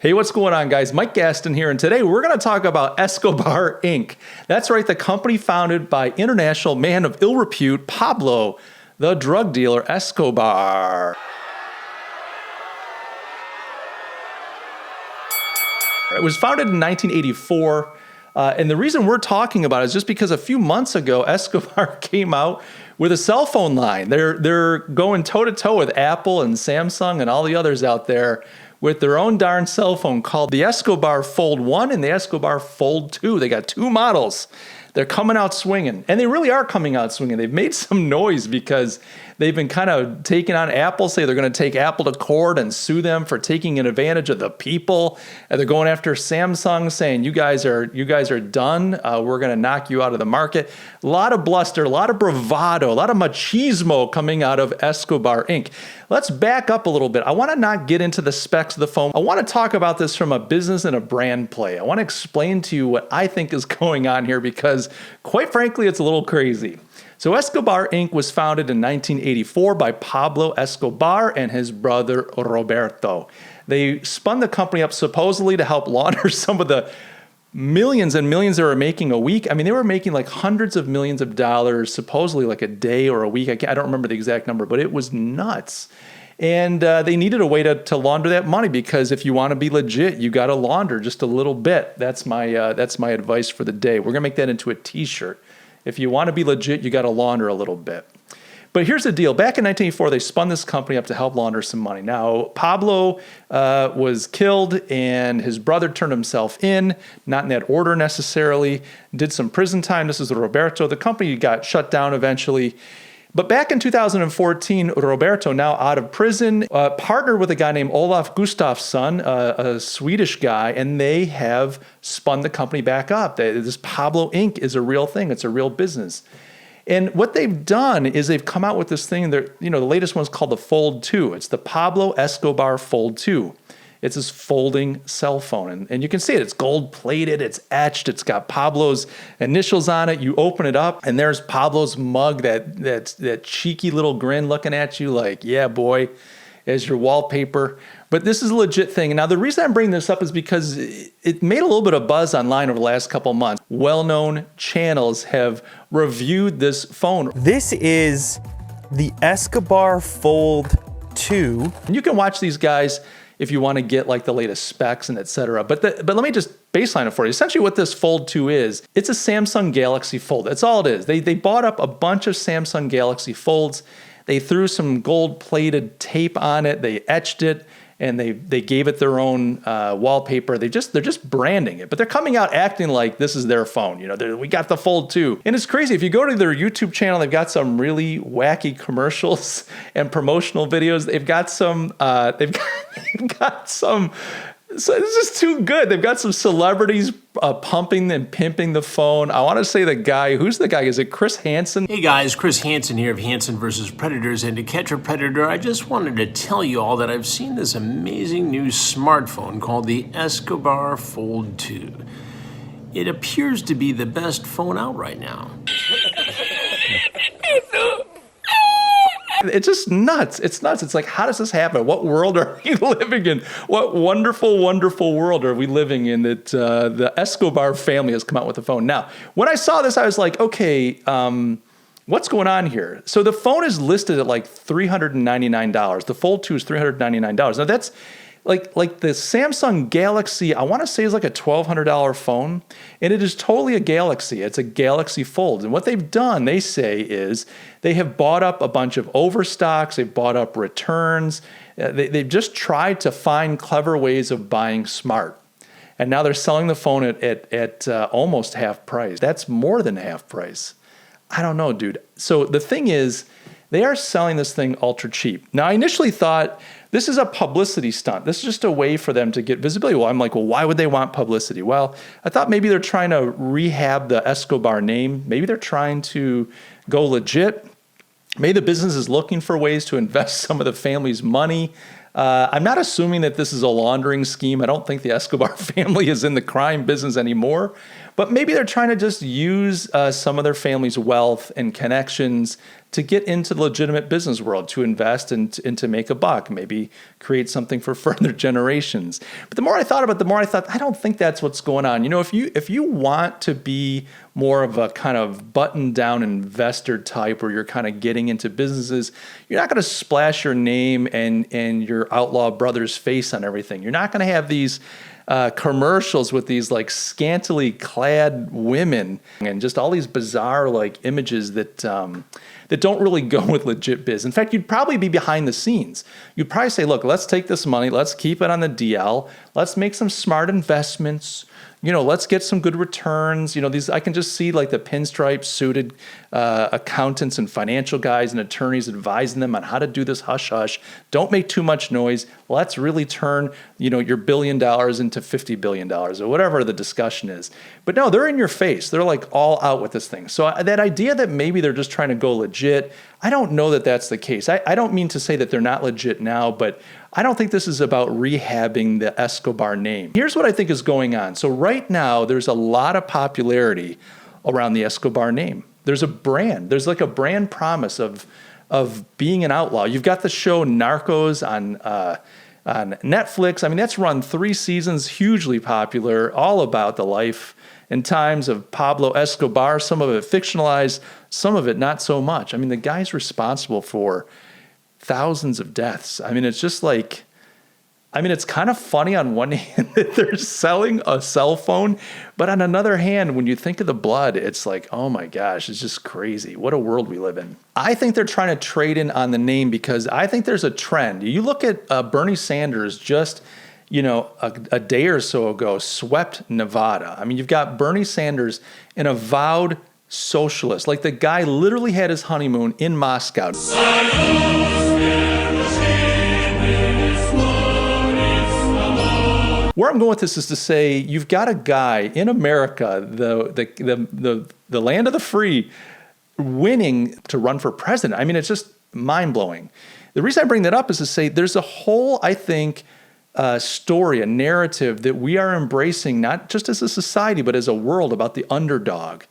Hey, what's going on, guys? Mike Gastin here, and today we're going to talk about Escobar Inc. That's right, the company founded by international man of ill repute, Pablo, the drug dealer Escobar. It was founded in 1984, and the reason we're talking about it is just because a few months ago, Escobar came out with a cell phone line. They're going toe-to-toe with Apple and Samsung and all the others out there with their own darn cell phone called the Escobar Fold 1 and the Escobar Fold 2. They got two models. They're coming out swinging, and they really are coming out swinging. They've made some noise because they've been kind of taking on Apple, say they're going to take Apple to court and sue them for taking advantage of the people. And they're going after Samsung, saying, you guys are done. We're going to knock you out of the market. A lot of bluster, a lot of bravado, a lot of machismo coming out of Escobar Inc. Let's back up a little bit. I want to not get into the specs of the phone. I want to talk about this from a business and a brand play. I want to explain to you what I think is going on here because, quite frankly, it's a little crazy. So Escobar Inc. was founded in 1984 by Pablo Escobar and his brother Roberto. They spun the company up supposedly to help launder some of the millions and millions they were making a week. I mean, they were making like hundreds of millions of dollars, supposedly like a day or a week. I don't remember the exact number, but it was nuts. And they needed a way to launder that money because if you want to be legit, you got to launder just a little bit. That's my advice for the day. We're going to make that into a t-shirt. If you want to be legit, you got to launder a little bit. But here's the deal. Back in 1984, they spun this company up to help launder some money. Now, Pablo was killed and his brother turned himself in, not in that order necessarily, did some prison time. This is Roberto. The company got shut down eventually. But back in 2014, Roberto, now out of prison, partnered with a guy named Olof Gustafsson, a Swedish guy, and they have spun the company back up. This Pablo Inc. is a real thing. It's a real business. And what they've done is they've come out with this thing that, the latest one's called the Fold 2. It's the Pablo Escobar Fold 2. It's this folding cell phone. And you can see it. It's gold plated. It's etched. It's got Pablo's initials on it. You open it up and there's Pablo's mug, that cheeky little grin looking at you like, yeah, boy, as your wallpaper. But this is a legit thing. Now, the reason I'm bringing this up is because it made a little bit of buzz online over the last couple of months. Well-known channels have reviewed this phone. This is the Escobar Fold 2. And you can watch these guys if you want to get like the latest specs and et cetera. But let me just baseline it for you. Essentially what this Fold 2 is, it's a Samsung Galaxy Fold. That's all it is. They bought up a bunch of Samsung Galaxy Folds. They threw some gold-plated tape on it. They etched it, and they gave it their own wallpaper. They're just branding it, but they're coming out acting like this is their phone. We got the Fold 2, and it's crazy. If you go to their YouTube channel, they've got some really wacky commercials and promotional videos. They've got some. They've got some. So it's just too good. They've got some celebrities pumping and pimping the phone. I want to say the guy. Who's the guy? Is it Chris Hansen? Hey guys, Chris Hansen here of Hansen vs. Predators. And to catch a predator, I just wanted to tell you all that I've seen this amazing new smartphone called the Escobar Fold 2. It appears to be the best phone out right now. It's just nuts. It's nuts. It's like, how does this happen? What world are we living in? What wonderful, wonderful world are we living in that the Escobar family has come out with a phone? Now, when I saw this, I was like, okay, what's going on here? So the phone is listed at like $399. The Fold 2 is $399. Now that's like the Samsung Galaxy, I want to say is like a $1,200 phone, and it is totally a Galaxy. It's a Galaxy Fold. And what they've done, they say, is they have bought up a bunch of overstocks. They've bought up returns. They've just tried to find clever ways of buying smart. And now they're selling the phone at almost half price. That's more than half price. I don't know, dude. So the thing is, they are selling this thing ultra cheap. Now, I initially thought this is a publicity stunt. This is just a way for them to get visibility. Well, I'm like, well, why would they want publicity? Well, I thought maybe they're trying to rehab the Escobar name. Maybe they're trying to go legit. Maybe the business is looking for ways to invest some of the family's money. I'm not assuming that this is a laundering scheme. I don't think the Escobar family is in the crime business anymore. But maybe they're trying to just use some of their family's wealth and connections to get into the legitimate business world, to invest and to make a buck, maybe create something for further generations. But the more I thought about it, the more I thought, I don't think that's what's going on. If you want to be more of a kind of button-down investor type where you're kind of getting into businesses, you're not going to splash your name and your outlaw brother's face on everything. You're not going to have these commercials with these like scantily clad women and just all these bizarre like images that don't really go with legit biz. In fact, you'd probably be behind the scenes. You'd probably say, look, let's take this money, let's keep it on the DL, let's make some smart investments. Let's get some good returns. These, I can just see like the pinstripe suited accountants and financial guys and attorneys advising them on how to do this hush hush. Don't make too much noise. Let's really turn, your $1 billion into $50 billion or whatever the discussion is. But no, they're in your face. They're like all out with this thing. So that idea that maybe they're just trying to go legit, I don't know that that's the case. I don't mean to say that they're not legit now, but I don't think this is about rehabbing the Escobar name. Here's what I think is going on. So right now, there's a lot of popularity around the Escobar name. There's a brand. There's like a brand promise of being an outlaw. You've got the show Narcos on Netflix. I mean, that's run 3 seasons, hugely popular, all about the life and times of Pablo Escobar. Some of it fictionalized, some of it not so much. I mean, the guy's responsible for thousands of deaths. I mean, it's just like, it's kind of funny on one hand that they're selling a cell phone, but on another hand, when you think of the blood, it's like, oh my gosh, it's just crazy. What a world we live in. I think they're trying to trade in on the name because I think there's a trend. You look at Bernie Sanders just, a day or so ago swept Nevada. I mean, you've got Bernie Sanders, an avowed socialist. Like the guy literally had his honeymoon in Moscow. Where I'm going with this is to say you've got a guy in America, the land of the free, winning to run for president. I mean, it's just mind-blowing. The reason I bring that up is to say there's a whole, I think, story, a narrative that we are embracing, not just as a society, but as a world about the underdog.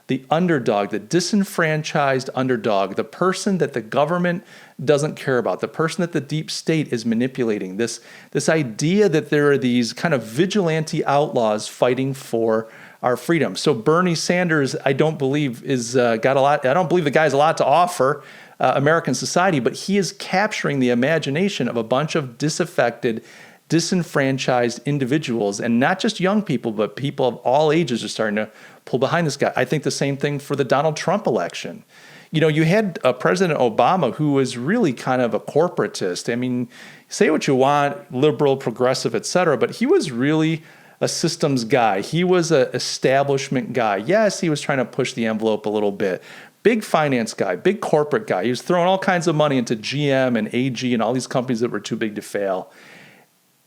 The disenfranchised underdog, the person that the government doesn't care about, the person that the deep state is manipulating, this idea that there are these kind of vigilante outlaws fighting for our freedom. So Bernie Sanders, I don't believe got a lot. I don't believe the guy's a lot to offer American society, but he is capturing the imagination of a bunch of disaffected, disenfranchised individuals, and not just young people, but people of all ages are starting to pull behind this guy. I think the same thing for the Donald Trump election. You had President Obama, who was really kind of a corporatist. I mean, say what you want, liberal, progressive, et cetera, but he was really a systems guy. He was an establishment guy. Yes, he was trying to push the envelope a little bit. Big finance guy, big corporate guy. He was throwing all kinds of money into GM and AG and all these companies that were too big to fail.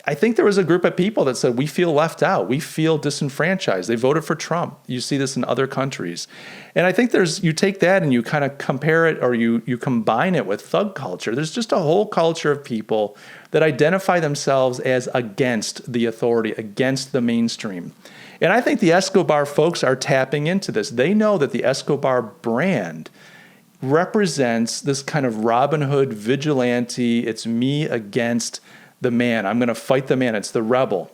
I think there was a group of people that said, we feel left out. We feel disenfranchised. They voted for Trump. You see this in other countries. And I think you take that and you kind of compare it, or you combine it with thug culture. There's just a whole culture of people that identify themselves as against the authority, against the mainstream. And I think the Escobar folks are tapping into this. They know that the Escobar brand represents this kind of Robin Hood vigilante. It's me against the man. I'm going to fight the man. It's the rebel.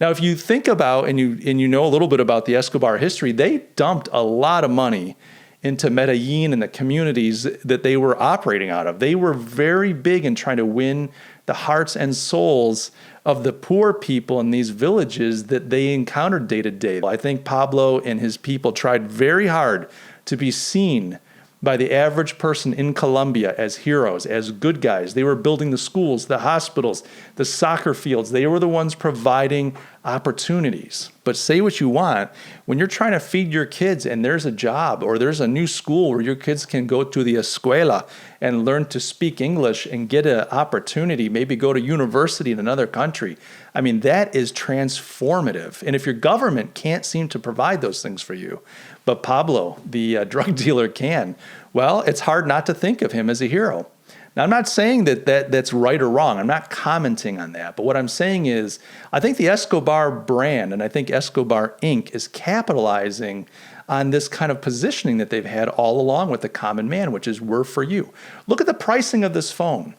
Now, if you think about and you know a little bit about the Escobar history, they dumped a lot of money into Medellin and the communities that they were operating out of. They were very big in trying to win the hearts and souls of the poor people in these villages that they encountered day to day. I think Pablo and his people tried very hard to be seen by the average person in Colombia as heroes, as good guys. They were building the schools, the hospitals, the soccer fields. They were the ones providing opportunities. But say what you want, when you're trying to feed your kids and there's a job or there's a new school where your kids can go to the escuela and learn to speak English and get an opportunity, maybe go to university in another country, I mean, that is transformative. And if your government can't seem to provide those things for you, but Pablo, the drug dealer, can, well, it's hard not to think of him as a hero. Now, I'm not saying that's right or wrong. I'm not commenting on that. But what I'm saying is, I think the Escobar brand and I think Escobar Inc. is capitalizing on this kind of positioning that they've had all along with the common man, which is we're for you. Look at the pricing of this phone.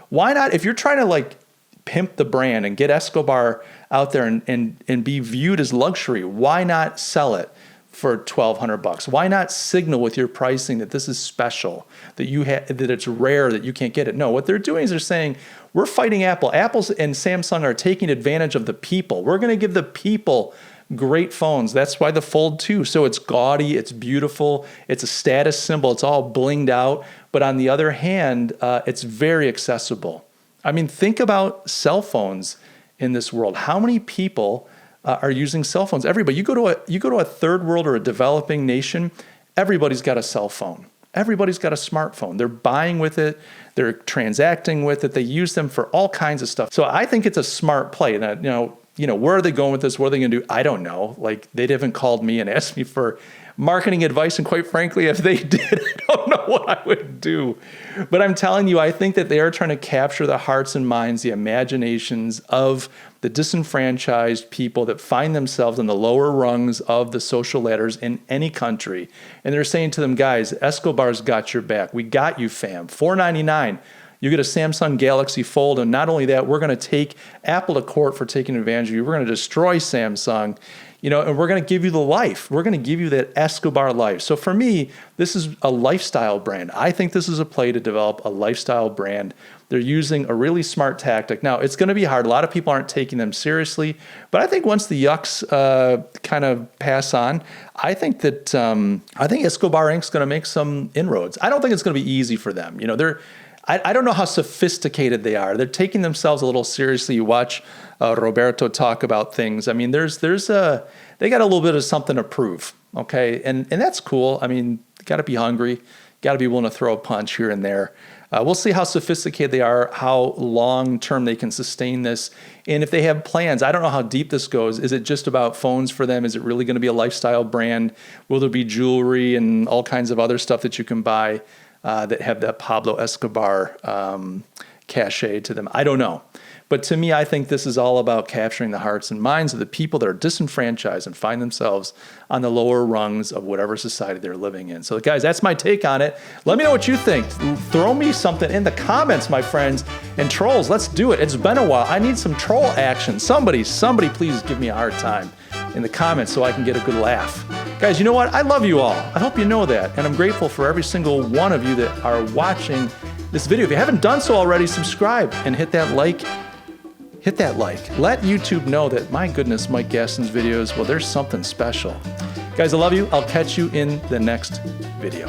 Why not, if you're trying to like pimp the brand and get Escobar out there and be viewed as luxury, why not sell it for $1,200? Why not signal with your pricing that this is special, that that it's rare, that you can't get it? No, what they're doing is they're saying, we're fighting Apple. Apple and Samsung are taking advantage of the people. We're going to give the people great phones. That's why the Fold 2. So it's gaudy, it's beautiful, it's a status symbol, it's all blinged out. But on the other hand, it's very accessible. I mean, think about cell phones in this world. How many people are using cell phones? Everybody. You go to a third world or a developing nation, everybody's got a cell phone. Everybody's got a smartphone. They're buying with it. They're transacting with it. They use them for all kinds of stuff. So I think it's a smart play. And where are they going with this? What are they going to do? I don't know. Like, they haven't called me and asked me for marketing advice. And quite frankly, if they did, I don't know what I would do. But I'm telling you, I think that they are trying to capture the hearts and minds, the imaginations of the disenfranchised people that find themselves in the lower rungs of the social ladders in any country. And they're saying to them, guys, Escobar's got your back. We got you, fam. $499. You get a Samsung Galaxy Fold, and not only that, we're going to take Apple to court for taking advantage of you. We're going to destroy Samsung, and we're going to give you the life. We're going to give you that Escobar life. So for me, this is a lifestyle brand. I think this is a play to develop a lifestyle brand. They're using a really smart tactic. Now, it's going to be hard. A lot of people aren't taking them seriously, but I think once the yucks kind of pass on, I think Escobar Inc. is going to make some inroads. I don't think it's going to be easy for them. I don't know how sophisticated they are. They're taking themselves a little seriously. You watch Roberto talk about things. I mean, they got a little bit of something to prove, okay? And that's cool. I mean, you got to be hungry. Got to be willing to throw a punch here and there. We'll see how sophisticated they are, how long-term they can sustain this, and if they have plans. I don't know how deep this goes. Is it just about phones for them? Is it really going to be a lifestyle brand? Will there be jewelry and all kinds of other stuff that you can buy that have that Pablo Escobar cachet to them? I don't know. But to me, I think this is all about capturing the hearts and minds of the people that are disenfranchised and find themselves on the lower rungs of whatever society they're living in. So guys, that's my take on it. Let me know what you think. Throw me something in the comments, my friends. And trolls, let's do it. It's been a while. I need some troll action. Somebody please give me a hard time in the comments so I can get a good laugh. Guys, you know what? I love you all. I hope you know that. And I'm grateful for every single one of you that are watching this video. If you haven't done so already, subscribe and hit that like. Hit that like. Let YouTube know that, my goodness, Mike Gastin's videos, well, there's something special. Guys, I love you. I'll catch you in the next video.